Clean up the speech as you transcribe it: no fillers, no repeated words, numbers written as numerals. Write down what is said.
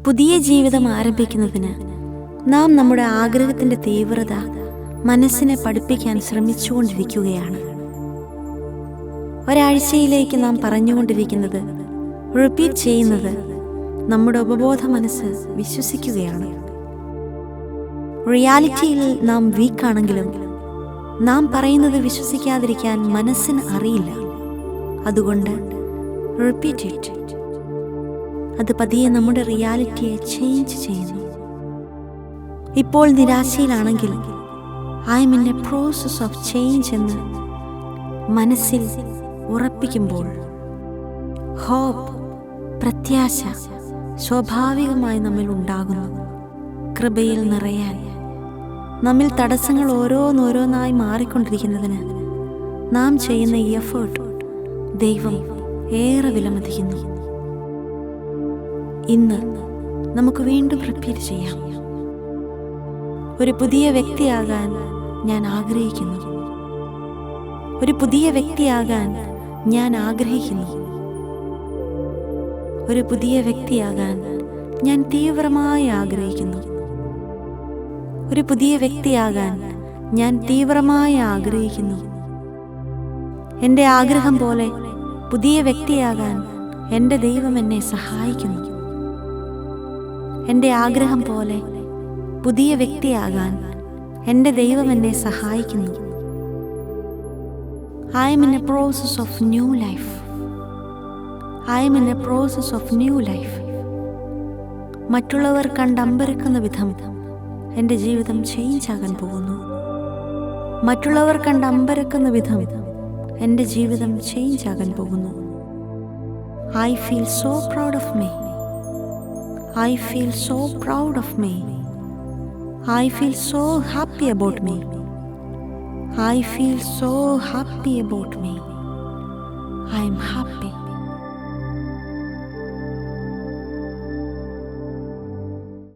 പുതിയ ജീവിതം ആരംഭിക്കുന്നതിന് നാം നമ്മുടെ ആഗ്രഹത്തിൻ്റെ തീവ്രത മനസ്സിനെ പഠിപ്പിക്കാൻ ശ്രമിച്ചുകൊണ്ടിരിക്കുകയാണ്. ഒരാഴ്ചയിലേക്ക് നാം പറഞ്ഞുകൊണ്ടിരിക്കുന്നത്, റിപ്പീറ്റ് ചെയ്യുന്നത് നമ്മുടെ ഉപബോധ മനസ്സ് വിശ്വസിക്കുകയാണ്. റിയാലിറ്റിയിൽ നാം വീക്കാണെങ്കിലും നാം പറയുന്നത് വിശ്വസിക്കാതിരിക്കാൻ മനസ്സിന് അറിയില്ല. അതുകൊണ്ട് റിപ്പീറ്റ് ഇറ്റ്. അത് പതിയെ നമ്മുടെ റിയാലിറ്റിയെ ചേഞ്ച് ചെയ്യുന്നു. ഇപ്പോൾ നിരാശയിലാണെങ്കിൽ I am in a process of change എന്ന് മനസ്സിൽ ഉറപ്പിക്കുമ്പോൾ ഹോപ്പ്, പ്രത്യാശ സ്വാഭാവികമായി നമ്മിൽ ഉണ്ടാകുന്നു. കൃപയിൽ നിറയാൻ നമ്മിൽ തടസ്സങ്ങൾ ഓരോന്നോരോന്നായി മാറിക്കൊണ്ടിരിക്കുന്നതിന് നാം ചെയ്യുന്ന ഈ എഫേർട്ട് ദൈവം ഏറെ വിലമതിക്കുന്നു. ഇന്ന് നമുക്ക് വീണ്ടും റിപ്പീറ്റ് ചെയ്യാം. ഒരു പുതിയ വ്യക്തിയാകാൻ ഞാൻ ആഗ്രഹിക്കുന്നു. ഒരു പുതിയ വ്യക്തിയാകാൻ ഞാൻ ആഗ്രഹിക്കുന്നു. ഒരു പുതിയ വ്യക്തിയാകാൻ ഞാൻ തീവ്രമായി ആഗ്രഹിക്കുന്നു. ഒരു പുതിയ വ്യക്തിയാകാൻ ഞാൻ തീവ്രമായി ആഗ്രഹിക്കുന്നു. എൻ്റെ ആഗ്രഹം പോലെ പുതിയ വ്യക്തിയാകാൻ എൻ്റെ ദൈവം എന്നെ സഹായിക്കുന്നു. എൻ്റെ ആഗ്രഹം പോലെ പുതിയ വ്യക്തിയാകാൻ എൻ്റെ ദൈവം എന്നെ സഹായിക്കുന്നു. I am in a process of new life. I am in a process of new life. മറ്റുള്ളവർ കണ്ടമ്പരക്കുന്ന വിധം എൻ്റെ ജീവിതം ചേഞ്ച് ആകാൻ പോകുന്നു. മറ്റുള്ളവർ കണ്ടമ്പരക്കുന്ന വിധം എൻ്റെ ജീവിതം ചേഞ്ച് ആകാൻ പോകുന്നു. I feel so proud of me. I feel so proud of me. I feel so happy about me. I feel so happy about me. I am